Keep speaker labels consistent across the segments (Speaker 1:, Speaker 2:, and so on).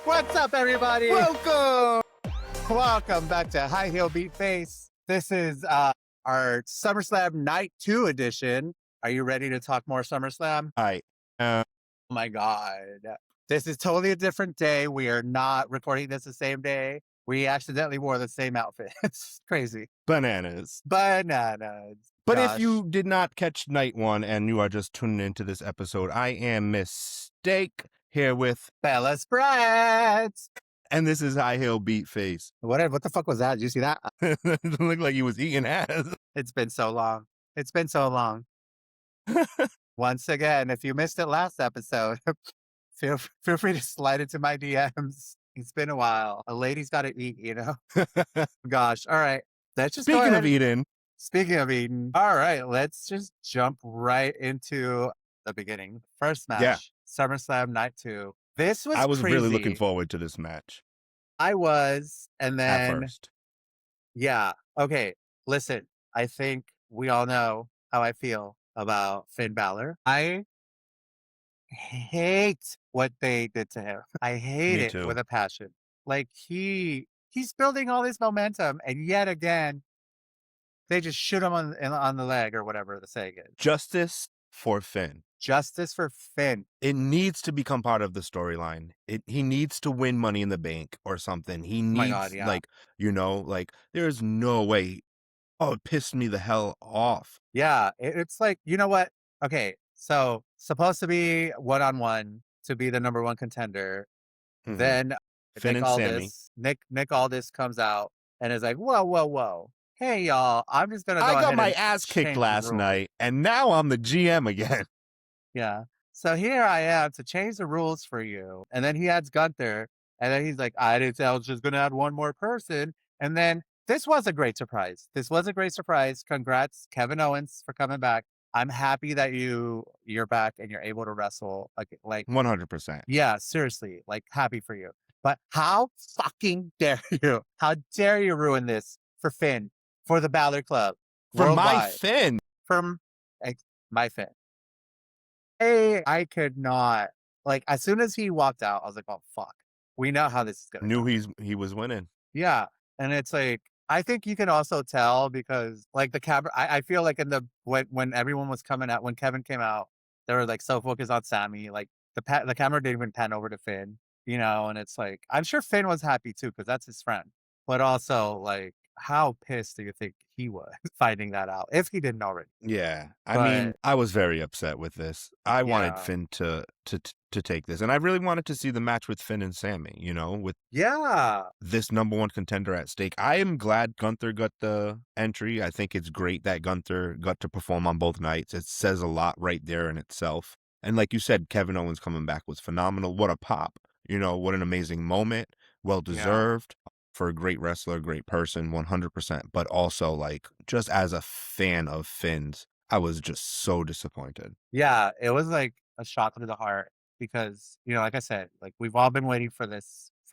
Speaker 1: What's up, everybody?
Speaker 2: Welcome.
Speaker 1: Welcome back to High Heel Beat Face. This is our SummerSlam Night 2 edition. Are you ready to talk more SummerSlam?
Speaker 2: Hi.
Speaker 1: Oh my God. This is totally a different day. We are not recording this the same day. We accidentally wore the same outfit. It's crazy.
Speaker 2: Bananas.
Speaker 1: Bananas.
Speaker 2: But
Speaker 1: Gosh.
Speaker 2: if you did not catch night one and you are just tuning into this episode, I am Mistake here with,
Speaker 1: Bella Spreads.
Speaker 2: and this is High Heel Beat Face.
Speaker 1: What the fuck was that? Did you see that?
Speaker 2: It looked like he was eating ass.
Speaker 1: It's been so long. It's been so long. Once again, if you missed it last episode, feel free to slide into my DMs. It's been a while. A lady's got to eat, you know? Gosh. All right. Let's just go
Speaker 2: Speaking
Speaker 1: ahead.
Speaker 2: of eating,
Speaker 1: Speaking of eating. All right. Let's just jump right into the beginning. First match.
Speaker 2: Yeah.
Speaker 1: SummerSlam Night 2. This was
Speaker 2: I was
Speaker 1: crazy.
Speaker 2: really looking forward to this match
Speaker 1: I was. And
Speaker 2: at
Speaker 1: then,
Speaker 2: first.
Speaker 1: yeah. Okay. Listen, I think we all know how I feel about Finn Balor. I hate what they did to him. I hate
Speaker 2: Me
Speaker 1: it
Speaker 2: too.
Speaker 1: with a passion. Like he's building all this momentum, and yet again, they just shoot him on the leg or whatever the saying is.
Speaker 2: Justice for Finn.
Speaker 1: Justice for Finn.
Speaker 2: It needs to become part of the storyline. He needs to win Money in the Bank or something. He needs,
Speaker 1: my God, yeah.
Speaker 2: There's no way. Oh, it pissed me the hell off.
Speaker 1: Yeah, it's like, you know what? Okay, so supposed to be one-on-one to be the number one contender.
Speaker 2: Mhm.
Speaker 1: Then
Speaker 2: Finn
Speaker 1: Nick
Speaker 2: and Sammy.
Speaker 1: Aldis, Nick Aldis comes out and is like, whoa. Hey, y'all, I'm just going to go
Speaker 2: I got
Speaker 1: ahead
Speaker 2: my
Speaker 1: and
Speaker 2: ass
Speaker 1: change
Speaker 2: kicked
Speaker 1: the
Speaker 2: last
Speaker 1: rules."
Speaker 2: night, and now I'm the GM again.
Speaker 1: Yeah. So here I am to change the rules for you. And then he adds Gunther. And then he's like, I didn't say I was just going to add one more person. And then this was a great surprise. Congrats, Kevin Owens, for coming back. I'm happy that you're back and you're able to wrestle. Like
Speaker 2: 100%.
Speaker 1: yeah, seriously, like happy for you. But how fucking dare you? How dare you ruin this for Finn, for the Balor Club,
Speaker 2: For my
Speaker 1: worldwide,
Speaker 2: Finn.
Speaker 1: from my Finn. Hey, I could not. Like, as soon as he walked out, I was like, oh, fuck. We know how this is going to go.
Speaker 2: Knew he was winning.
Speaker 1: Yeah. And it's like, I think you can also tell because, like, the camera, I feel like when everyone was coming out, when Kevin came out, they were like so focused on Sammy. Like, the camera didn't even pan over to Finn, you know? And it's like, I'm sure Finn was happy too because that's his friend. But also, like, how pissed do you think he was finding that out if he didn't already?
Speaker 2: Yeah. I mean,
Speaker 1: But
Speaker 2: I was very upset with this. I wanted
Speaker 1: yeah.
Speaker 2: Finn to take this. And I really wanted to see the match with Finn and Sammy, with
Speaker 1: Yeah.
Speaker 2: this number one contender at stake. I am glad Gunther got the entry. I think it's great that Gunther got to perform on both nights. It says a lot right there in itself. And like you said, Kevin Owens coming back was phenomenal. What a pop. What an amazing moment. Well deserved for a great wrestler, great person, 100%. But also, like, just as a fan of Finn's, I was just so disappointed.
Speaker 1: Yeah, it was like a shot to the heart because, like I said, like we've all been waiting for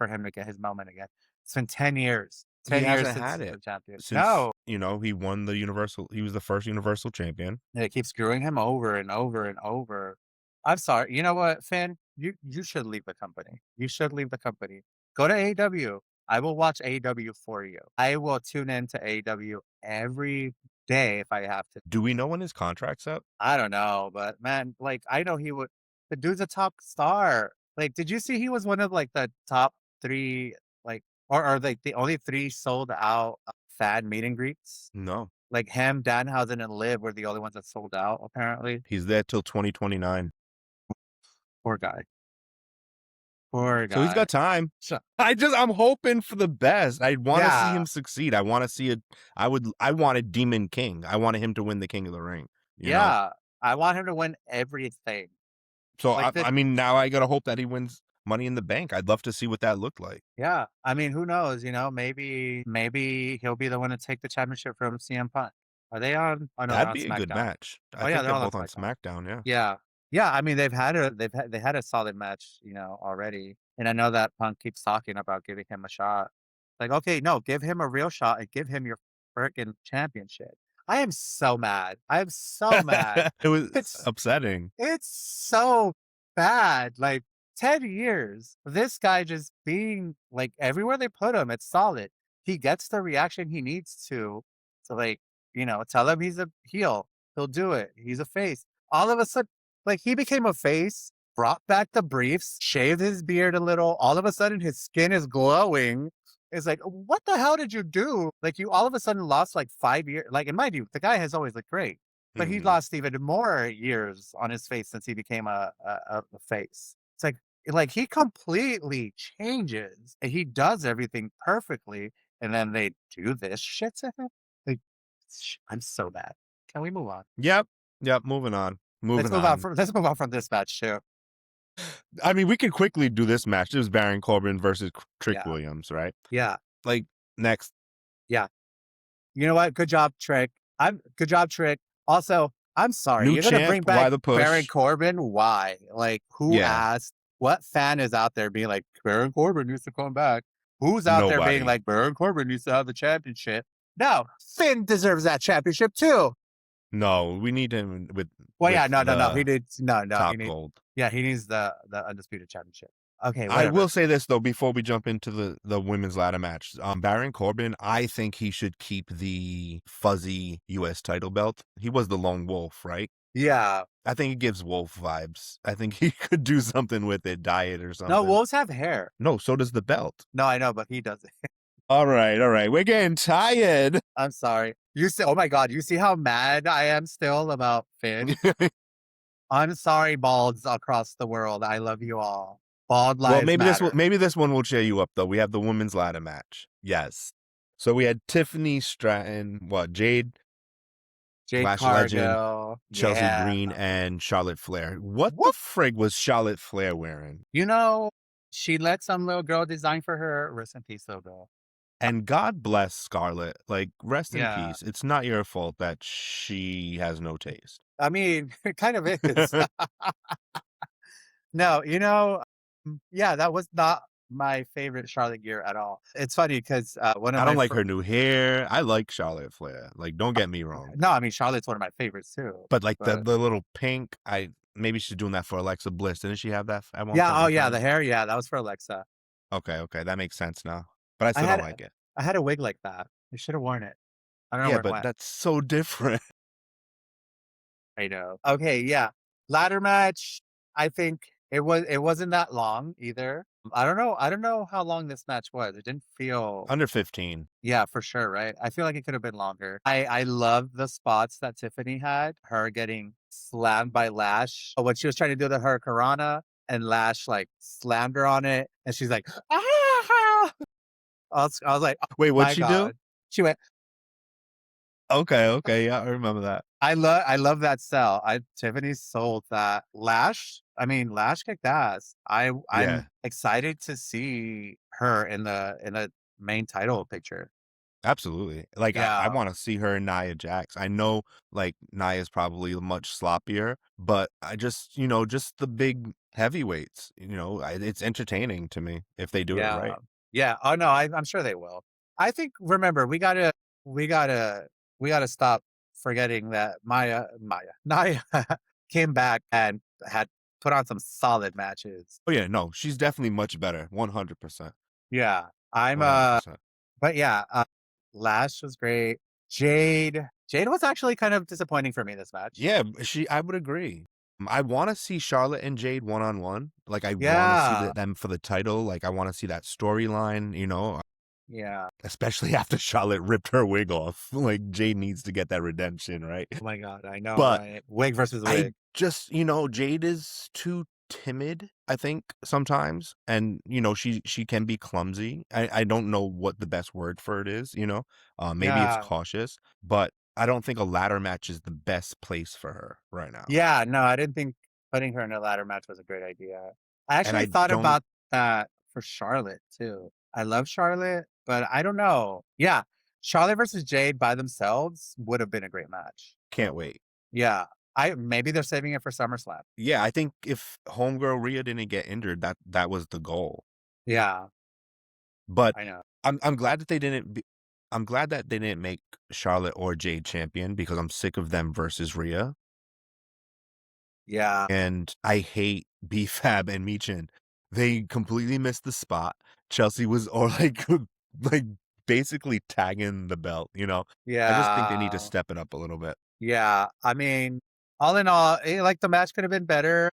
Speaker 1: him to get his moment again. It's been 10 years. 10
Speaker 2: He
Speaker 1: years
Speaker 2: hasn't
Speaker 1: since
Speaker 2: had
Speaker 1: the
Speaker 2: it.
Speaker 1: champion.
Speaker 2: Since,
Speaker 1: No,
Speaker 2: he won he was the first Universal Champion.
Speaker 1: and it keeps screwing him over and over and over. I'm sorry. You know what, Finn? You should leave the company. You should leave the company. Go to AEW. I will watch AEW for you. I will tune in to AEW every day if I have to.
Speaker 2: Do we know when his contract's up?
Speaker 1: I don't know, but man, like I know he would. The dude's a top star. Like, did you see he was one of like the top 3, like, or like the only 3 sold out fan meet and greets?
Speaker 2: No.
Speaker 1: Like him, Danhausen, and Liv were the only ones that sold out. Apparently,
Speaker 2: He's there till 2029.
Speaker 1: poor guy. Poor guy.
Speaker 2: So he's got time.
Speaker 1: Sure.
Speaker 2: I'm hoping for the best. I want to see
Speaker 1: Yeah.
Speaker 2: him succeed. I want to see it. I wanted Demon King. I wanted him to win the King of the Ring. You know?
Speaker 1: Yeah, I want him to win everything.
Speaker 2: So
Speaker 1: Like
Speaker 2: I mean, now I gotta hope that he wins Money in the Bank. I'd love to see what that looked like.
Speaker 1: Yeah, I mean, who knows? Maybe he'll be the one to take the championship from CM Punk. Are they on? Oh no, they're
Speaker 2: That'd
Speaker 1: on
Speaker 2: be a good
Speaker 1: SmackDown.
Speaker 2: match. I
Speaker 1: Oh
Speaker 2: think
Speaker 1: yeah,
Speaker 2: they're
Speaker 1: they're all
Speaker 2: both on SmackDown. Yeah.
Speaker 1: Yeah. I mean, they had a solid match, already. And I know that Punk keeps talking about giving him a shot. Like, okay, no, give him a real shot and give him your freaking championship. I am so mad. I am so mad.
Speaker 2: It was
Speaker 1: It's
Speaker 2: upsetting.
Speaker 1: It's so bad. Like, 10 years. This guy just being like everywhere they put him, it's solid. He gets the reaction he needs to like, tell him he's a heel. He'll do it. He's a face. All of a sudden, like he became a face, brought back the briefs, shaved his beard a little. All of a sudden, his skin is glowing. It's like, what the hell did you do? Like you all of a sudden lost like 5 years. Like, in my view, the guy has always looked great, but he
Speaker 2: Mhm.
Speaker 1: lost even more years on his face since he became a face. It's like he completely changes and he does everything perfectly, and then they do this shit to him. Like, I'm so mad. Can we move on?
Speaker 2: Yep. Yep, moving on.
Speaker 1: Let's
Speaker 2: Moving
Speaker 1: move on
Speaker 2: on.
Speaker 1: from let's move on from this match too.
Speaker 2: I mean, we could quickly do this match. It was Baron Corbin versus Trick
Speaker 1: Yeah,
Speaker 2: Williams, right?
Speaker 1: yeah,
Speaker 2: Like, next.
Speaker 1: yeah. You know what? Good job, Trick. I'm good job, Trick. Also, I'm sorry.
Speaker 2: New
Speaker 1: You're gonna
Speaker 2: champ,
Speaker 1: bring
Speaker 2: why
Speaker 1: back
Speaker 2: the
Speaker 1: Baron
Speaker 2: push?
Speaker 1: Corbin? Why? Like, who
Speaker 2: Yeah,
Speaker 1: asked? What fan is out there being like Baron Corbin needs to come back? Who's out there being
Speaker 2: nobody.
Speaker 1: like Baron Corbin needs to have the championship? No, Finn deserves that championship too.
Speaker 2: No, we need him
Speaker 1: Well, yeah,
Speaker 2: with
Speaker 1: no, no, no. He
Speaker 2: the
Speaker 1: needs no. He
Speaker 2: top
Speaker 1: needs
Speaker 2: gold.
Speaker 1: yeah. He needs the undisputed championship. Okay,
Speaker 2: I
Speaker 1: whatever.
Speaker 2: will say this though before we jump into the women's ladder match. Baron Corbin, I think he should keep the fuzzy US title belt. He was the lone wolf, right?
Speaker 1: Yeah.
Speaker 2: I think it gives wolf vibes. I think he could do something with it, dye it or
Speaker 1: No,
Speaker 2: something.
Speaker 1: wolves have hair.
Speaker 2: No, so does the belt.
Speaker 1: No, I know, but he doesn't.
Speaker 2: All right, all right. We're getting tired.
Speaker 1: I'm sorry. You see, oh my god, you see how mad I am still about Finn? I'm sorry, balds across the world. I love you all. Bald
Speaker 2: Well,
Speaker 1: lives matter.
Speaker 2: maybe this one will cheer you up though. We have the women's ladder match. Yes. So we had Tiffany Stratton, what, Jade,
Speaker 1: Jade
Speaker 2: Lash Legend,
Speaker 1: Cargill.
Speaker 2: Chelsea
Speaker 1: Yeah.
Speaker 2: Green, and Charlotte Flair. What the
Speaker 1: What?
Speaker 2: frig was Charlotte Flair wearing?
Speaker 1: You know, she let some little girl design for her. Rest in peace, little girl.
Speaker 2: And God bless Scarlett. Like, rest in
Speaker 1: Yeah.
Speaker 2: peace. It's not your fault that she has no taste.
Speaker 1: I mean, it kind of is. No, yeah, that was not my favorite Charlotte gear at all. It's funny because one of
Speaker 2: I don't
Speaker 1: my
Speaker 2: like her new hair. I like Charlotte Flair. Like, don't get me wrong.
Speaker 1: no, I mean Charlotte's one of my favorites too.
Speaker 2: But like
Speaker 1: But
Speaker 2: the little pink, I maybe she's doing that for Alexa Bliss. Didn't she have that at one
Speaker 1: yeah,
Speaker 2: point
Speaker 1: oh
Speaker 2: in
Speaker 1: yeah,
Speaker 2: time?
Speaker 1: the hair, yeah, that was for Alexa.
Speaker 2: Okay, okay, that makes sense now. But I
Speaker 1: I
Speaker 2: still don't
Speaker 1: had
Speaker 2: like it.
Speaker 1: I had a wig like that. I should have worn it. I don't know
Speaker 2: Yeah,
Speaker 1: where it
Speaker 2: but
Speaker 1: went.
Speaker 2: that's so different.
Speaker 1: I know. Okay, yeah. Ladder match, I think it wasn't that long either. I don't know how long this match was. It didn't feel
Speaker 2: Under 15.
Speaker 1: yeah, for sure, right? I feel like it could have been longer. I love the spots that Tiffany had, her getting slammed by Lash. When she was trying to do the Hurricanrana and Lash like slammed her on it and she's like, ah! I was like, oh
Speaker 2: Wait, what'd
Speaker 1: my
Speaker 2: she do?
Speaker 1: God. She went,
Speaker 2: Okay, okay, yeah, I remember that.
Speaker 1: I love that sell. Tiffany sold that. Lash kicked ass. I'm
Speaker 2: Yeah,
Speaker 1: excited to see her in the main title picture.
Speaker 2: absolutely. Like I
Speaker 1: Yeah.
Speaker 2: want to see her and Nia Jax. I know like Nia's probably much sloppier, but I just, just the big heavyweights, it's entertaining to me if they do it
Speaker 1: Yeah.
Speaker 2: right.
Speaker 1: Yeah. Oh no, I'm sure they will. I think remember we gotta we gotta stop forgetting that Naya came back and had put on some solid matches.
Speaker 2: Oh yeah, no, she's definitely much better. 100%.
Speaker 1: Yeah. I'm
Speaker 2: 100%.
Speaker 1: but yeah, Lash was great. Jade was actually kind of disappointing for me this match.
Speaker 2: Yeah, I would agree. I want to see Charlotte and Jade one on one. Like I want to see
Speaker 1: Yeah.
Speaker 2: them for the title. Like I want to see that storyline,
Speaker 1: Yeah.
Speaker 2: especially after Charlotte ripped her wig off. Like Jade needs to get that redemption, right?
Speaker 1: Oh my god, I know,
Speaker 2: But
Speaker 1: right? Wig versus
Speaker 2: I
Speaker 1: wig.
Speaker 2: just, Jade is too timid, I think, sometimes. And, she can be clumsy. I don't know what the best word for it is, maybe it's
Speaker 1: Yeah.
Speaker 2: cautious, but I don't think a ladder match is the best place for her right now.
Speaker 1: Yeah, no, I didn't think putting her in a ladder match was a great idea. I
Speaker 2: And
Speaker 1: actually
Speaker 2: I
Speaker 1: thought
Speaker 2: don't
Speaker 1: about that for Charlotte too. I love Charlotte, but I don't know. Yeah, Charlotte versus Jade by themselves would have been a great match.
Speaker 2: can't wait.
Speaker 1: Yeah, I maybe they're saving it for SummerSlam.
Speaker 2: Yeah, I think if homegirl Rhea didn't get injured, that was the goal.
Speaker 1: Yeah,
Speaker 2: But
Speaker 1: I know.
Speaker 2: I'm glad that they didn't I'm glad that they didn't make Charlotte or Jade champion because I'm sick of them versus Rhea.
Speaker 1: Yeah,
Speaker 2: And I hate B-Fab and Michin. They completely missed the spot. Chelsea was or like, basically tagging the belt, you know? I just think they need to
Speaker 1: Yeah.
Speaker 2: step it up a little bit.
Speaker 1: Yeah. I mean, all in all, like the match could have been better,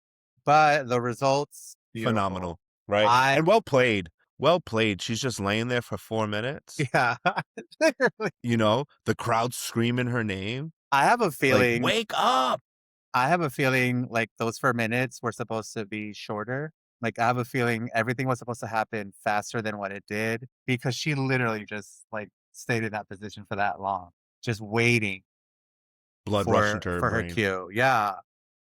Speaker 1: but the results beautiful.
Speaker 2: Phenomenal, right?
Speaker 1: I
Speaker 2: And well played. Well played. She's just laying there for 4 minutes,
Speaker 1: yeah. Literally.
Speaker 2: you know? The crowd screaming her name,
Speaker 1: I have a
Speaker 2: like,
Speaker 1: feeling
Speaker 2: "Wake up!"
Speaker 1: I have a feeling like those 4 minutes were supposed to be shorter. Like I have a feeling everything was supposed to happen faster than what it did because she literally just like stayed in that position for that long, just waiting
Speaker 2: Blood rushing to her
Speaker 1: for her
Speaker 2: brain.
Speaker 1: cue. Yeah.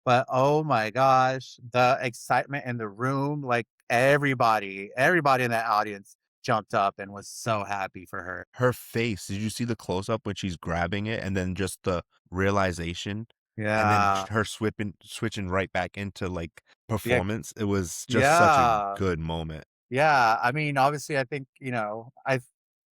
Speaker 1: But oh my gosh, the excitement in the room, like everybody in that audience jumped up and was so happy for her.
Speaker 2: Her face, did you see the close-up when she's grabbing it and then just the realization, and then
Speaker 1: Yeah.
Speaker 2: her switching right back into, like,
Speaker 1: Yeah.
Speaker 2: performance? It was just such a
Speaker 1: Yeah.
Speaker 2: good moment.
Speaker 1: Yeah. I mean, obviously I think,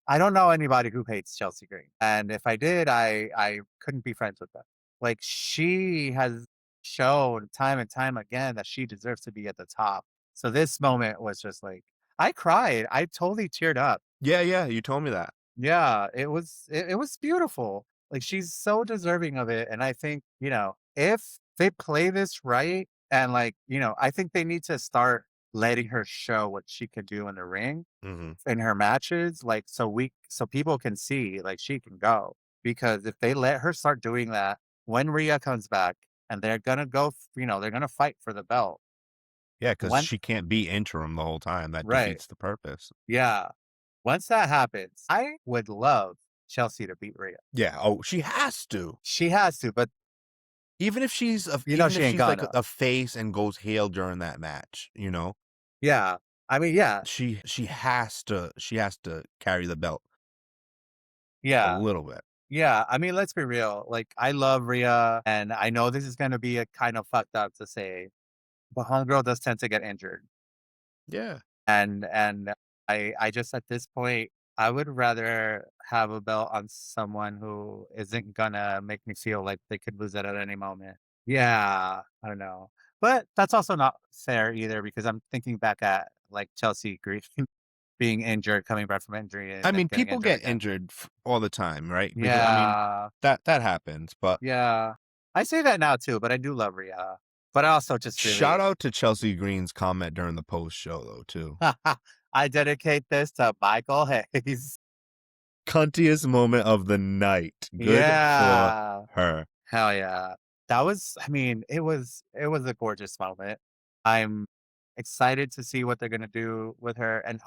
Speaker 1: I don't know anybody who hates Chelsea Green. And if I did, I couldn't be friends with them. Like she has shown time and time again that she deserves to be at the top. So this moment was just like I cried. I totally teared up.
Speaker 2: Yeah, yeah, you told me that.
Speaker 1: Yeah, it was beautiful. Like she's so deserving of it. And I think, if they play this right and like, I think they need to start letting her show what she can do in the ring
Speaker 2: Mhm.
Speaker 1: in her matches, like, so people can see, like, she can go. Because if they let her start doing that, when Rhea comes back and they're gonna go, they're gonna fight for the belt.
Speaker 2: Yeah, because
Speaker 1: When
Speaker 2: she can't be interim the whole time, that
Speaker 1: Right.
Speaker 2: defeats the purpose.
Speaker 1: Yeah. Once that happens, I would love Chelsea to beat Rhea.
Speaker 2: Yeah, oh, she has to.
Speaker 1: She has to, but
Speaker 2: Even
Speaker 1: she
Speaker 2: if
Speaker 1: ain't
Speaker 2: she's, like,
Speaker 1: gonna.
Speaker 2: a face and goes heel during that match, you know?
Speaker 1: Yeah. I mean, yeah.
Speaker 2: She has to carry the belt a
Speaker 1: Yeah.
Speaker 2: little bit.
Speaker 1: Yeah. I mean, let's be real. Like, I love Rhea, and I know this is gonna be a kind of fucked up to say, but homegirl does tend to get injured.
Speaker 2: Yeah.
Speaker 1: And I just at this point, I would rather have a belt on someone who isn't gonna make me feel like they could lose it at any moment. Yeah, I don't know. But that's also not fair either because I'm thinking back at like Chelsea Green being injured, coming back from injury and
Speaker 2: I
Speaker 1: then
Speaker 2: mean,
Speaker 1: getting
Speaker 2: people
Speaker 1: injured
Speaker 2: get
Speaker 1: again.
Speaker 2: injured all the time, right? Because I mean,
Speaker 1: Yeah,
Speaker 2: that happens. But
Speaker 1: yeah. I say that now too, but I do love Rhea. But I also just
Speaker 2: shout
Speaker 1: really
Speaker 2: out to Chelsea Green's comment during the post show though too.
Speaker 1: I dedicate this to Michael Hayes.
Speaker 2: Cuntiest moment of the night. Good for
Speaker 1: Yeah.
Speaker 2: her.
Speaker 1: Hell yeah. That was I mean, it was a gorgeous moment. I'm excited to see what they're gonna do with her and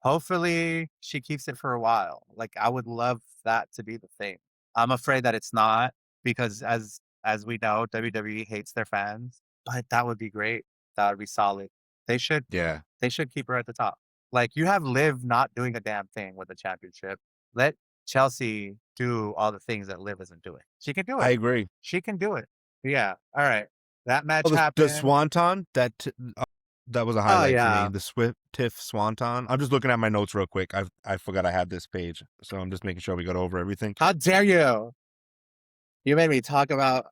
Speaker 1: hopefully she keeps it for a while. Like I would love that to be the thing. I'm afraid that it's not because as we know, WWE hates their fans, but that would be great. That would be solid. They should
Speaker 2: Yeah,
Speaker 1: they should keep her at the top. Like you have Liv not doing a damn thing with the championship. Let Chelsea do all the things that Liv isn't doing. She can do
Speaker 2: I
Speaker 1: it.
Speaker 2: agree.
Speaker 1: She can do it. Yeah. All right. That
Speaker 2: Oh,
Speaker 1: match
Speaker 2: the
Speaker 1: happened.
Speaker 2: swanton that was a
Speaker 1: Oh
Speaker 2: highlight for me.
Speaker 1: yeah.
Speaker 2: The Swift Tiff Swanton. I'm just looking at my notes real quick. I forgot I had this page, so I'm just making sure we got over everything.
Speaker 1: How dare you? You made me talk about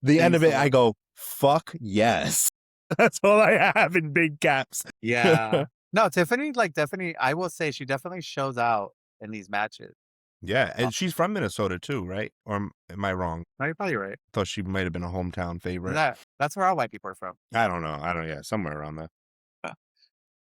Speaker 2: The end
Speaker 1: things
Speaker 2: of
Speaker 1: to
Speaker 2: it, I
Speaker 1: look.
Speaker 2: go, "Fuck yes." That's all I have in big caps.
Speaker 1: Yeah. No, Tiffany, like definitely, I will say she definitely shows out in these matches.
Speaker 2: Yeah,
Speaker 1: Uh,
Speaker 2: and she's from Minnesota too, right? Or am I wrong?
Speaker 1: no, you're probably right.
Speaker 2: Thought she might have been a hometown favorite.
Speaker 1: That's where all white people are from.
Speaker 2: I don't know. I don't yeah, somewhere around there.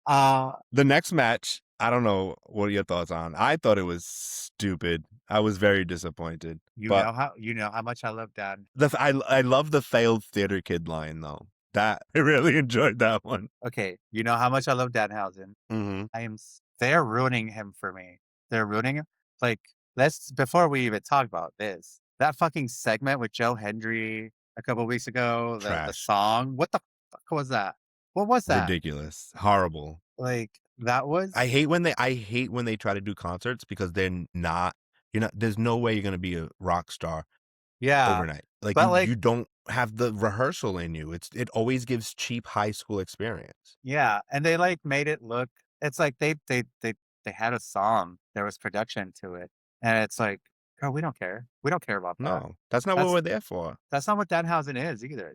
Speaker 1: Uh,
Speaker 2: The next match, I don't know what are your thoughts on. I thought it was stupid. I was very disappointed. But
Speaker 1: you know how much I love Dan.
Speaker 2: I love the failed theater kid line though. That I really enjoyed that one.
Speaker 1: Okay, you know how much I love Danhausen.
Speaker 2: Mhm.
Speaker 1: They're ruining him for me. They're ruining him. Like, let's before we even talk about this, that fucking segment with Joe Hendry a couple weeks ago, the
Speaker 2: Trash.
Speaker 1: song. What the fuck was that? What was that?
Speaker 2: Ridiculous. Horrible.
Speaker 1: Like, that was
Speaker 2: I hate when they try to do concerts because there's no way you're gonna be a rock star
Speaker 1: yeah.
Speaker 2: overnight. Like
Speaker 1: But
Speaker 2: you
Speaker 1: like,
Speaker 2: don't have the rehearsal in you. It always gives cheap high school experience.
Speaker 1: yeah, and they like made it look it's like they had a song. There was production to it. And it's like, girl, we don't care. We don't care about that.
Speaker 2: No, that's not what
Speaker 1: That's
Speaker 2: we're there for.
Speaker 1: that's not what Danhausen is either,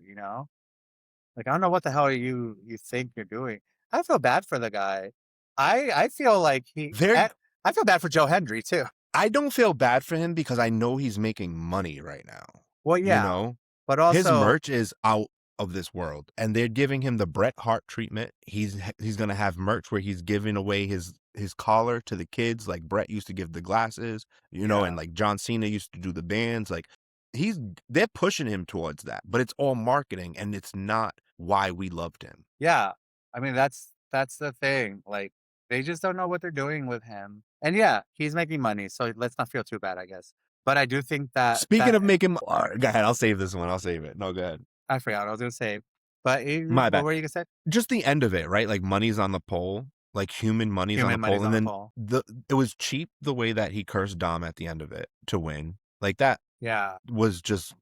Speaker 1: Like I don't know what the hell you think you're doing. I feel bad for the guy. I feel like
Speaker 2: They're
Speaker 1: I feel bad for Joe Hendry too.
Speaker 2: I don't feel bad for him because I know he's making money right now,
Speaker 1: Well,
Speaker 2: you
Speaker 1: yeah,
Speaker 2: know?
Speaker 1: but
Speaker 2: His
Speaker 1: also,
Speaker 2: merch is out of this world, and they're giving him the Bret Hart treatment. He's gonna have merch where he's giving away his collar to the kids, like Bret used to give the glasses, and
Speaker 1: yeah,
Speaker 2: like John Cena used to do the bands. Like he's they're pushing him towards that, but it's all marketing, and it's not why we loved him.
Speaker 1: yeah. I mean, that's the thing. Like, they just don't know what they're doing with him. And yeah, he's making money, so let's not feel too bad, I guess. But I do think that
Speaker 2: Speaking of making, all right, go ahead. I'll save this one. I'll save it. No, go ahead.
Speaker 1: I forgot what I was gonna say. But
Speaker 2: My
Speaker 1: what
Speaker 2: bad.
Speaker 1: were you gonna say?
Speaker 2: Just the end of it, right? Like money's on the pole, like human money's on the
Speaker 1: Human
Speaker 2: pole,
Speaker 1: money's
Speaker 2: and
Speaker 1: on the
Speaker 2: then
Speaker 1: pole.
Speaker 2: it was cheap the way that he cursed Dom at the end of it to win. Like that
Speaker 1: Yeah.
Speaker 2: was just,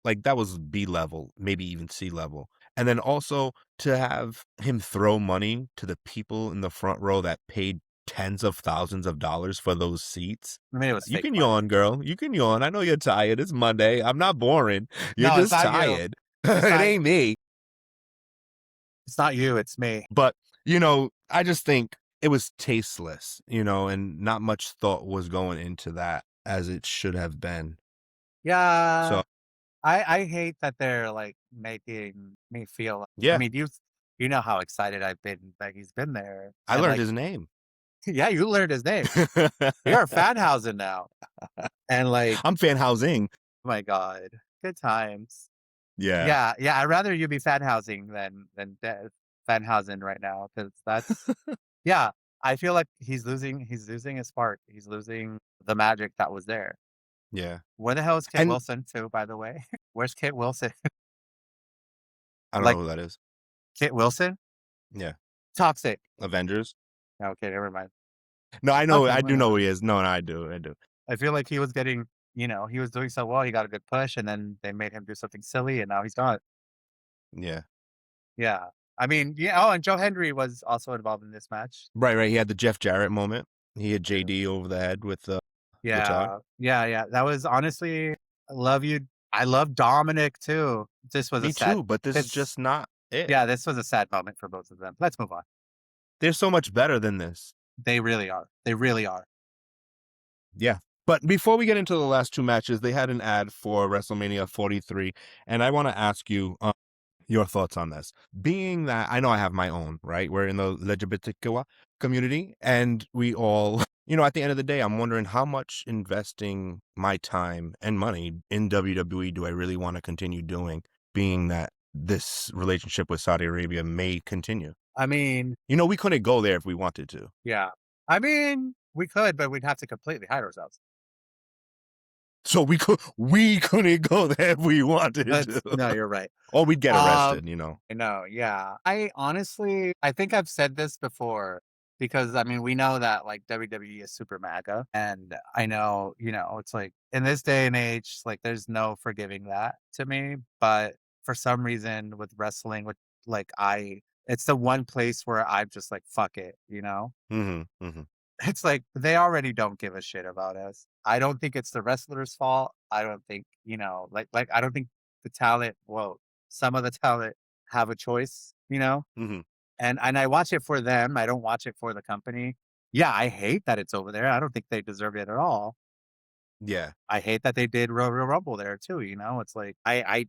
Speaker 2: like that was B level, maybe even C level. And then also to have him throw money to the people in the front row that paid tens of thousands of dollars for those seats.
Speaker 1: I mean, it was
Speaker 2: You
Speaker 1: fake
Speaker 2: can
Speaker 1: money.
Speaker 2: yawn, girl. You can yawn. I know you're tired. It's Monday. I'm not boring. You're
Speaker 1: No, it's
Speaker 2: just
Speaker 1: not you.
Speaker 2: tired.
Speaker 1: It's
Speaker 2: It
Speaker 1: not
Speaker 2: ain't me.
Speaker 1: it's not you, it's me.
Speaker 2: But, I just think it was tasteless, and not much thought was going into that as it should have been.
Speaker 1: Yeah.
Speaker 2: So,
Speaker 1: I hate that they're, like, making me feel I
Speaker 2: yeah,
Speaker 1: mean, you know how excited I've been that he's been there,
Speaker 2: I
Speaker 1: and,
Speaker 2: learned
Speaker 1: like
Speaker 2: his name.
Speaker 1: yeah, you learned his name. You're Fanhausen now, and, like,
Speaker 2: I'm fan housing.
Speaker 1: oh my god, good times.
Speaker 2: Yeah.
Speaker 1: Yeah, yeah, I'd rather you be Fanhousing than dead Fanhausen right now, because that's yeah, I feel like he's losing his spark, he's losing the magic that was there.
Speaker 2: Yeah.
Speaker 1: Where the hell is Kit
Speaker 2: And
Speaker 1: Wilson too, by the way? Where's Kit Wilson?
Speaker 2: I don't know
Speaker 1: Like,
Speaker 2: who that is.
Speaker 1: Kit Wilson?
Speaker 2: Yeah.
Speaker 1: Toxic.
Speaker 2: Avengers?
Speaker 1: Okay, never mind.
Speaker 2: No, I know.
Speaker 1: Okay,
Speaker 2: I do
Speaker 1: moving
Speaker 2: know who
Speaker 1: on.
Speaker 2: he is. No, no, I do. I do.
Speaker 1: I feel like he was getting he was doing so well, he got a good push, and then they made him do something silly, and now he's not.
Speaker 2: Yeah.
Speaker 1: Yeah. I mean, yeah, oh, and Joe Hendry was also involved in this match.
Speaker 2: Right, right. He had the Jeff Jarrett moment. He hit
Speaker 1: True.
Speaker 2: JD over the head with the guitar.
Speaker 1: Yeah. Yeah, yeah. That was honestly I love you. I love Dominic too. This was a
Speaker 2: Me
Speaker 1: sad
Speaker 2: too, but this is
Speaker 1: this
Speaker 2: just not it.
Speaker 1: yeah, this was a sad moment for both of them. Let's move on.
Speaker 2: They're so much better than this.
Speaker 1: They really are. They really are.
Speaker 2: Yeah. But before we get into the last two matches, they had an ad for WrestleMania 43, and I want to ask you your thoughts on this. Being that I know I have my own, right? We're in the LGBTQ community, and we all, at the end of the day, I'm wondering how much investing my time and money in WWE do I really want to continue doing, being that this relationship with Saudi Arabia may continue.
Speaker 1: I mean,
Speaker 2: We couldn't go there if we wanted to.
Speaker 1: yeah. I mean, we could, but we'd have to completely hide ourselves.
Speaker 2: So we couldn't go there if we wanted
Speaker 1: That's
Speaker 2: to.
Speaker 1: no, you're right.
Speaker 2: Or we'd get arrested.
Speaker 1: No, yeah. I honestly I think I've said this before because I mean we know that like WWE is super MAGA and I know, it's like in this day and age, like there's no forgiving that to me. But for some reason with wrestling, with like it's the one place where I'm just like, fuck it.
Speaker 2: Mhm, mhm,
Speaker 1: It's like they already don't give a shit about us. I don't think it's the wrestler's fault. I don't think, like I don't think the talent, well, some of the talent have a choice.
Speaker 2: mhm.
Speaker 1: And I watch it for them. I don't watch it for the company. Yeah, I hate that it's over there. I don't think they deserve it at all.
Speaker 2: Yeah.
Speaker 1: I hate that they did Royal Rumble there too. It's like I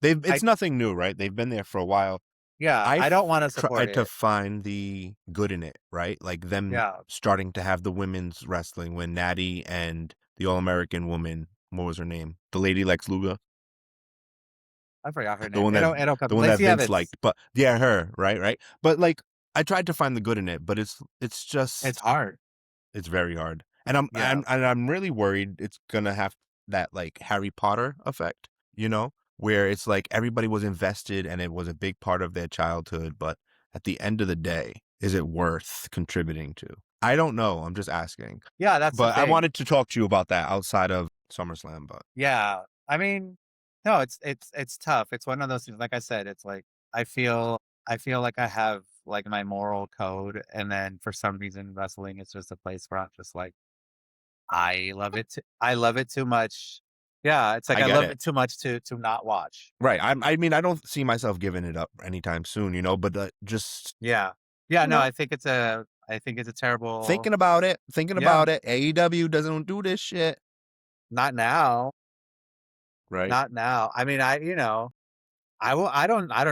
Speaker 2: It's nothing new, right? They've been there for a while.
Speaker 1: yeah, I
Speaker 2: I've
Speaker 1: don't want to support
Speaker 2: tried to
Speaker 1: it.
Speaker 2: find the good in it, right? Like them
Speaker 1: Yeah.
Speaker 2: starting to have the women's wrestling when Natty and the All-American woman, what was her name? The lady Lex Luger,
Speaker 1: I forgot her
Speaker 2: the
Speaker 1: name.
Speaker 2: one that
Speaker 1: It'll come.
Speaker 2: the one that
Speaker 1: Lacey
Speaker 2: Vince
Speaker 1: Evans.
Speaker 2: liked. But yeah, her, right, right. But like I tried to find the good in it, but it's
Speaker 1: It's
Speaker 2: just
Speaker 1: hard.
Speaker 2: it's very hard. And I'm
Speaker 1: Yeah.
Speaker 2: I'm and I'm really worried it's gonna have that like Harry Potter effect, where it's like everybody was invested and it was a big part of their childhood, but at the end of the day, is it worth contributing to? I don't know. I'm just asking.
Speaker 1: Yeah, that's the
Speaker 2: But I
Speaker 1: thing.
Speaker 2: wanted to talk to you about that outside of SummerSlam, but
Speaker 1: Yeah. I mean, no, it's tough. It's one of those things, like I said, it's like I feel I feel like I have like my moral code and then for some reason wrestling is just a place where I'm just like I love it too much Yeah, it's like
Speaker 2: I
Speaker 1: I
Speaker 2: get
Speaker 1: love
Speaker 2: it.
Speaker 1: it too much to not watch.
Speaker 2: Right. I mean, I don't see myself giving it up anytime soon, but just,
Speaker 1: Yeah. Yeah,
Speaker 2: you
Speaker 1: no,
Speaker 2: know,
Speaker 1: I think it's a terrible.
Speaker 2: thinking
Speaker 1: Yeah,
Speaker 2: about it. AEW doesn't do this shit.
Speaker 1: not now.
Speaker 2: Right.
Speaker 1: Not now. I mean, I don't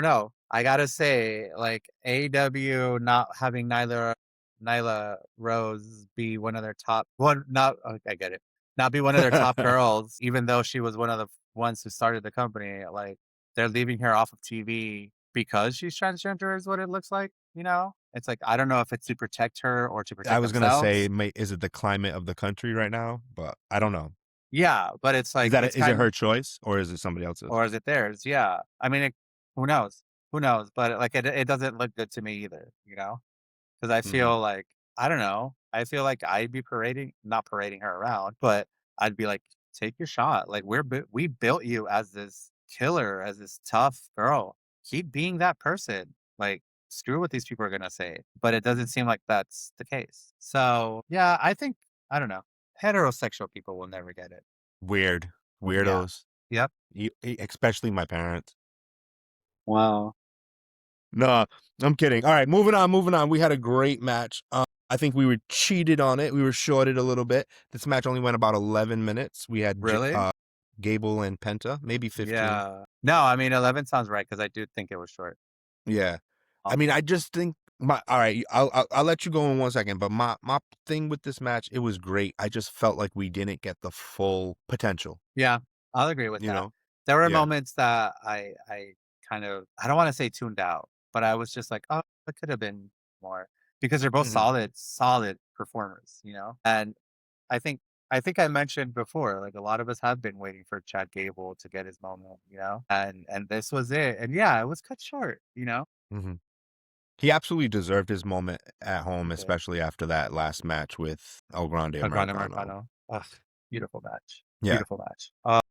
Speaker 1: know. I gotta say, like AEW not having Nyla Rose be one of their top one not I get it. Not be one of their top girls, even though she was one of the ones who started the company. Like they're leaving her off of TV because she's transgender is what it looks like, you know? It's like I don't know if it's to protect her or to
Speaker 2: I
Speaker 1: protect
Speaker 2: was gonna say,
Speaker 1: themselves.
Speaker 2: is it the climate of the country right now? But I don't know.
Speaker 1: Yeah, but it's like it's
Speaker 2: Is it
Speaker 1: kind
Speaker 2: her choice or is it somebody else's?
Speaker 1: or is it theirs? Yeah. I mean, who knows? Who knows? But like it doesn't look good to me either, you know? Because I
Speaker 2: Hmm.
Speaker 1: feel like I don't know. I feel like I'd be not parading her around, but I'd be like, take your shot. Like we built you as this killer, as this tough girl. Keep being that person. Like screw what these people are gonna say. But it doesn't seem like that's the case. So yeah, I think I don't know. Heterosexual people will never get it.
Speaker 2: Weird.
Speaker 1: Yeah.
Speaker 2: Weirdos.
Speaker 1: Yep.
Speaker 2: Especially my parents.
Speaker 1: Wow.
Speaker 2: No, I'm kidding. All right, moving on, moving on. We had a great match. I think we were cheated on it. We were shorted a little bit. This match only went about 11 minutes. We had
Speaker 1: Really?
Speaker 2: Gable and Penta, maybe 15.
Speaker 1: Yeah. No, I mean 11 sounds right because I do think it was short.
Speaker 2: Yeah. I mean,
Speaker 1: Also.
Speaker 2: I just think all right, I'll let you go in 1 second, but my thing with this match, it was great. I just felt like we didn't get the full potential,
Speaker 1: Yeah, I'll agree with
Speaker 2: you
Speaker 1: that.
Speaker 2: know?
Speaker 1: There were
Speaker 2: Yeah.
Speaker 1: moments that I kind of I don't wanna say tuned out, but I was just like, "Oh, it could have been more," because they're both
Speaker 2: Hmm.
Speaker 1: solid performers, you know? And I think I mentioned before, like, a lot of us have been waiting for Chad Gable to get his moment, you know? And this was it, and yeah, it was cut short, you know?
Speaker 2: Hmm. He absolutely deserved his moment at home,
Speaker 1: He did.
Speaker 2: especially after that last match with El Grande
Speaker 1: Grande
Speaker 2: Americano.
Speaker 1: Americano. Ugh, beautiful match.
Speaker 2: Yeah.
Speaker 1: Beautiful match.
Speaker 2: It was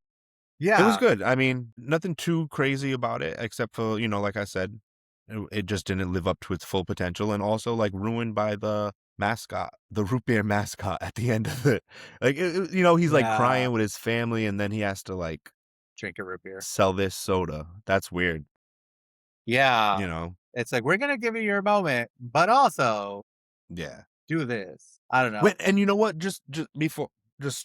Speaker 1: Yeah,
Speaker 2: good. I mean, nothing too crazy about it, except for, like I said, it just didn't live up to its full potential, and also like ruined by the mascot, the root beer mascot at the end of it. Like, he's like
Speaker 1: yeah.
Speaker 2: crying with his family, and then he has to like
Speaker 1: Drink a root beer.
Speaker 2: sell this soda. That's weird,
Speaker 1: Yeah.
Speaker 2: you know?
Speaker 1: It's like, "We're gonna give you your moment, but also
Speaker 2: Yeah.
Speaker 1: do this." I don't know.
Speaker 2: Wait, and you know what? Just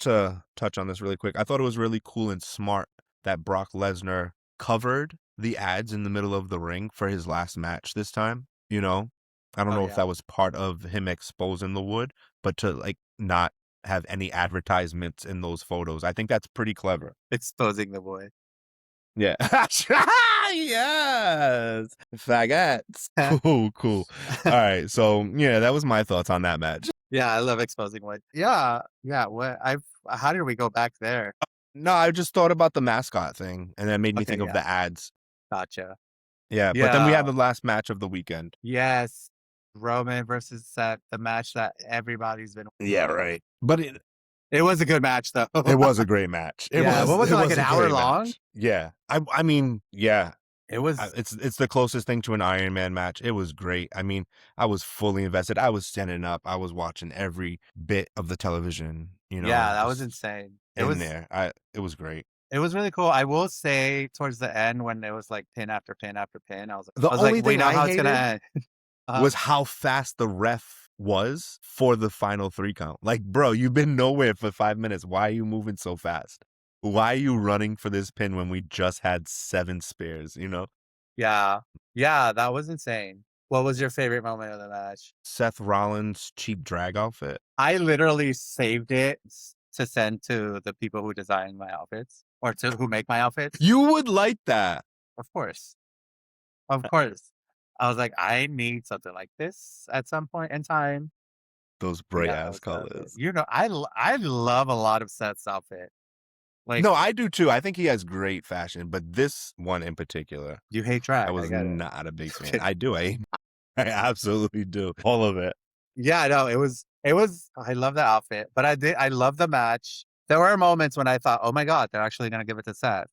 Speaker 2: to touch on this really quick, I thought it was really cool and smart that Brock Lesnar covered the ads in the middle of the ring for his last match this time. I don't
Speaker 1: Oh,
Speaker 2: know if
Speaker 1: yeah.
Speaker 2: that was part of him exposing the wood, but to like not have any advertisements in those photos. I think that's pretty clever.
Speaker 1: Exposing the boy.
Speaker 2: Yeah. Yes. Faggots. Cool, cool. All right. So, yeah, that was my thoughts on that match.
Speaker 1: Yeah, I love exposing wood. Yeah, yeah, what I've how did we go back there?
Speaker 2: No, I just thought about the mascot thing, and that made me
Speaker 1: Okay,
Speaker 2: think of
Speaker 1: yeah,
Speaker 2: the ads.
Speaker 1: gotcha.
Speaker 2: Yeah, but then we had
Speaker 1: Yeah,
Speaker 2: the last match of the weekend.
Speaker 1: yes. Roman versus Seth, the match that everybody's been waiting
Speaker 2: Yeah,
Speaker 1: for.
Speaker 2: right. But
Speaker 1: It was a good match, though.
Speaker 2: it was a great match. It
Speaker 1: Yeah, what
Speaker 2: was
Speaker 1: was
Speaker 2: it
Speaker 1: it, like,
Speaker 2: was
Speaker 1: an
Speaker 2: a
Speaker 1: hour
Speaker 2: great
Speaker 1: long?
Speaker 2: match. Yeah. I mean, yeah.
Speaker 1: It was
Speaker 2: It's the closest thing to an Iron Man match. It was great. I mean, I was fully invested. I was standing up. I was watching every bit of the television,
Speaker 1: yeah, that was
Speaker 2: just
Speaker 1: insane. It
Speaker 2: in
Speaker 1: was
Speaker 2: there. It was great.
Speaker 1: it was really cool. I will say towards the end when it was, like, pin after pin after pin,
Speaker 2: The
Speaker 1: I was like,
Speaker 2: only
Speaker 1: "We
Speaker 2: thing
Speaker 1: know
Speaker 2: I
Speaker 1: how it's gonna
Speaker 2: hated
Speaker 1: end." Uh-huh.
Speaker 2: was how fast the ref was for the final 3 count. Like, bro, you've been nowhere for 5 minutes. Why are you moving so fast? Why are you running for this pin when we just had 7 spares?
Speaker 1: Yeah. Yeah, that was insane. What was your favorite moment of the match?
Speaker 2: Seth Rollins' cheap drag outfit.
Speaker 1: I literally saved it to send to the people who design my outfits or to who make my outfits.
Speaker 2: You would like that.
Speaker 1: Of course. Of course. I was like, "I need something like this at some point in time."
Speaker 2: Those
Speaker 1: So,
Speaker 2: bright
Speaker 1: yeah, that
Speaker 2: ass
Speaker 1: was the outfit.
Speaker 2: colors.
Speaker 1: I love a lot of Seth's outfit. Like,
Speaker 2: No, I do too. I think he has great fashion, but this one in particular,
Speaker 1: you hate
Speaker 2: I
Speaker 1: drag, I
Speaker 2: was
Speaker 1: get it.
Speaker 2: not a big fan.
Speaker 1: Kidding.
Speaker 2: I do. I absolutely do. All of it.
Speaker 1: Yeah, no, it was I love the outfit, but I love the match. There were moments when I thought, "Oh my god, they're actually gonna give it to Seth."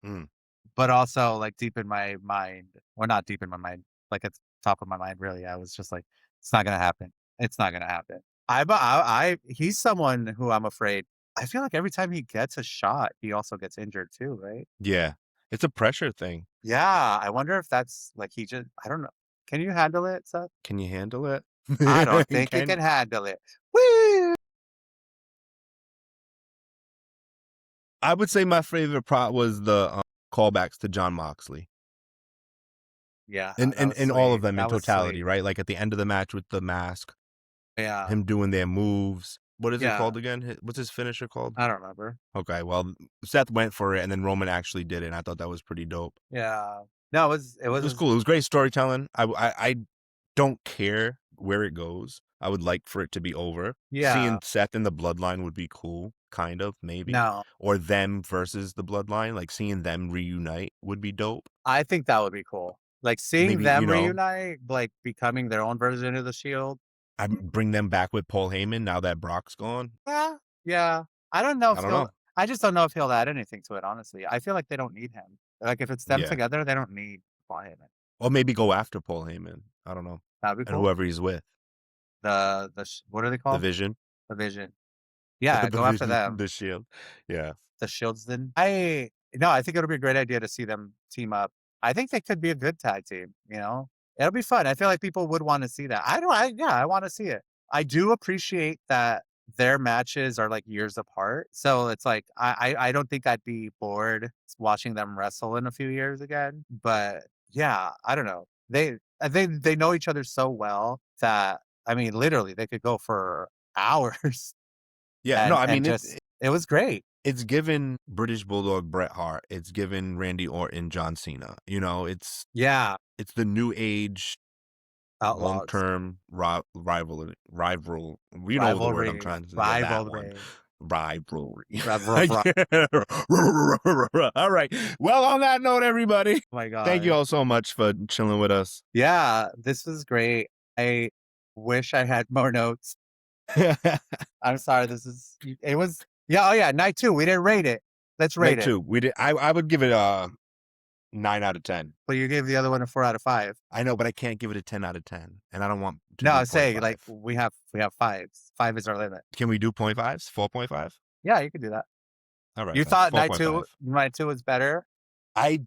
Speaker 2: Mm.
Speaker 1: But also, like, deep in my mind or not deep in my mind, like, at the top of my mind, really, I was just like, "It's not gonna happen. It's not gonna happen." He's someone who I'm afraid I feel like every time he gets a shot, he also gets injured too, right?
Speaker 2: Yeah. It's a pressure thing.
Speaker 1: Yeah, I wonder if that's like he just I don't know. Can you handle it, Seth?
Speaker 2: Can you handle it?
Speaker 1: I don't think you
Speaker 2: Can
Speaker 1: can handle it. Woo!
Speaker 2: I would say my favorite part was the, callbacks to Jon Moxley.
Speaker 1: Yeah,
Speaker 2: And
Speaker 1: that was
Speaker 2: and all of
Speaker 1: sweet.
Speaker 2: them in
Speaker 1: That was
Speaker 2: totality,
Speaker 1: sweet.
Speaker 2: right? Like, at the end of the match with the mask,
Speaker 1: Yeah.
Speaker 2: him doing their moves. What is it
Speaker 1: Yeah.
Speaker 2: called again? What's his finisher called?
Speaker 1: I don't remember.
Speaker 2: Okay, well, Seth went for it, and then Roman actually did it, and I thought that was pretty dope.
Speaker 1: Yeah. No, it
Speaker 2: It was
Speaker 1: was
Speaker 2: cool. It was great storytelling. I don't care where it goes. I would like for it to be over.
Speaker 1: yeah.
Speaker 2: Seeing Seth in the bloodline would be cool, kind of, maybe.
Speaker 1: No,
Speaker 2: Or them versus the bloodline, like seeing them reunite would be dope.
Speaker 1: I think that would be cool. Like seeing
Speaker 2: Maybe,
Speaker 1: them reunite, like becoming their own version of the Shield.
Speaker 2: I bring them back with Paul Heyman now that Brock's gone.
Speaker 1: Yeah. Yeah. I don't know
Speaker 2: I
Speaker 1: if
Speaker 2: don't
Speaker 1: he'll
Speaker 2: know.
Speaker 1: I just don't know if he'll add anything to it, honestly. I feel like they don't need him. Like if it's them
Speaker 2: Yeah.
Speaker 1: together, they don't need Brian.
Speaker 2: Or maybe go after Paul Heyman. I don't know.
Speaker 1: That'd be
Speaker 2: And
Speaker 1: cool.
Speaker 2: whoever he's with.
Speaker 1: What are they
Speaker 2: The
Speaker 1: called?
Speaker 2: Vision.
Speaker 1: The Vision. Yeah,
Speaker 2: The
Speaker 1: go after
Speaker 2: Vision,
Speaker 1: them.
Speaker 2: the Shield. Yeah.
Speaker 1: The Shields then. I think it'll be a great idea to see them team up. I think they could be a good tag team, you know? It'll be fun. I feel like people would want to see that. I don't I yeah, I want to see it. I do appreciate that their matches are like years apart. So it's like I don't think I'd be bored watching them wrestle in a few years again. But yeah, I don't know. They know each other so well that I mean literally they could go for hours
Speaker 2: Yeah, no, I
Speaker 1: and
Speaker 2: mean,
Speaker 1: just it was great.
Speaker 2: it's given British Bulldog Bret Hart. It's given Randy Orton John Cena. You know,
Speaker 1: Yeah,
Speaker 2: it's the new age long
Speaker 1: Outlaws.
Speaker 2: term rival. You know the word I'm
Speaker 1: Rivalry.
Speaker 2: trying to say. Yeah, that one.
Speaker 1: Rivalry.
Speaker 2: Rivalry.
Speaker 1: Ruff, ruff, ruff.
Speaker 2: All right. Well, on that note, everybody,
Speaker 1: Oh my
Speaker 2: thank you
Speaker 1: god.
Speaker 2: all so much for chilling with us.
Speaker 1: Yeah, this was great. I wish I had more notes. I'm sorry, it was yeah, oh yeah, night 2, we didn't rate it. Let's rate
Speaker 2: Night
Speaker 1: it.
Speaker 2: two, we did. I would give it a 9 out of 10.
Speaker 1: But you gave the other one a 4 out of 5.
Speaker 2: I know, but I can't give it a 10 out of 10, and I don't want to
Speaker 1: No,
Speaker 2: do
Speaker 1: I'm
Speaker 2: point
Speaker 1: saying, like,
Speaker 2: five.
Speaker 1: we have 5s. 5 is our limit.
Speaker 2: Can we do point fives? 4.5?
Speaker 1: Yeah, you can do that.
Speaker 2: All right,
Speaker 1: You
Speaker 2: fine.
Speaker 1: thought
Speaker 2: .5.
Speaker 1: night 2 was better?
Speaker 2: I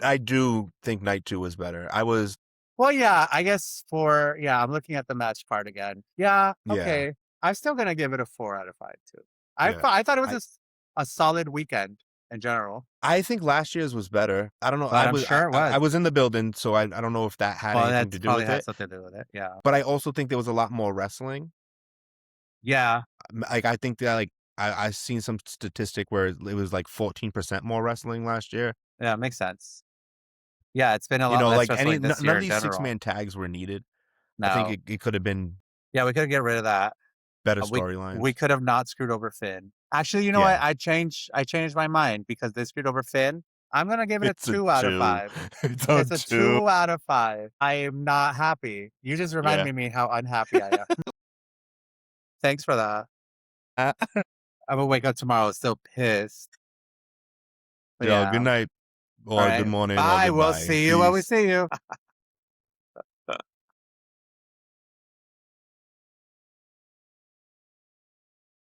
Speaker 2: I do think night two was better. I was
Speaker 1: Well, yeah, I guess I'm looking at the match part again. Yeah,
Speaker 2: yeah,
Speaker 1: okay. I'm still gonna give it a 4 out of 5 too.
Speaker 2: yeah.
Speaker 1: I thought it was
Speaker 2: I
Speaker 1: a solid weekend in general,
Speaker 2: I think last year's was better. I don't know.
Speaker 1: but I'm sure it
Speaker 2: I
Speaker 1: was.
Speaker 2: was in the building, so I don't know if that had
Speaker 1: Well,
Speaker 2: anything to
Speaker 1: that's
Speaker 2: do
Speaker 1: probably
Speaker 2: with
Speaker 1: had
Speaker 2: it.
Speaker 1: something to do with it. Yeah.
Speaker 2: But I also think there was a lot more wrestling.
Speaker 1: Yeah.
Speaker 2: Like I think that I've seen some statistic where it was like 14% more wrestling last year.
Speaker 1: Yeah, makes sense. Yeah, it's been a
Speaker 2: You
Speaker 1: lot
Speaker 2: know,
Speaker 1: less
Speaker 2: like
Speaker 1: wrestling this
Speaker 2: none
Speaker 1: year
Speaker 2: of
Speaker 1: in
Speaker 2: these six
Speaker 1: general.
Speaker 2: man tags were needed. I think
Speaker 1: No.
Speaker 2: it could have been
Speaker 1: Yeah, we could get rid of that.
Speaker 2: better
Speaker 1: We
Speaker 2: storylines.
Speaker 1: could have not screwed over Finn. Actually, you know what?
Speaker 2: Yeah,
Speaker 1: I changed my mind because they screwed over Finn. I'm gonna give it a
Speaker 2: it's a
Speaker 1: 2 out of
Speaker 2: two.
Speaker 1: 5.
Speaker 2: It's a
Speaker 1: It's a
Speaker 2: two.
Speaker 1: 2 out of 5. I am not happy. You just
Speaker 2: Yeah.
Speaker 1: reminded me how unhappy I am. Thanks for that.
Speaker 2: Uh,
Speaker 1: I'm gonna wake up tomorrow still pissed. But
Speaker 2: Yo, good
Speaker 1: yeah.
Speaker 2: night
Speaker 1: All
Speaker 2: or good
Speaker 1: right.
Speaker 2: morning or
Speaker 1: Bye. We'll
Speaker 2: goodbye.
Speaker 1: see you when we
Speaker 2: Peace.
Speaker 1: see you.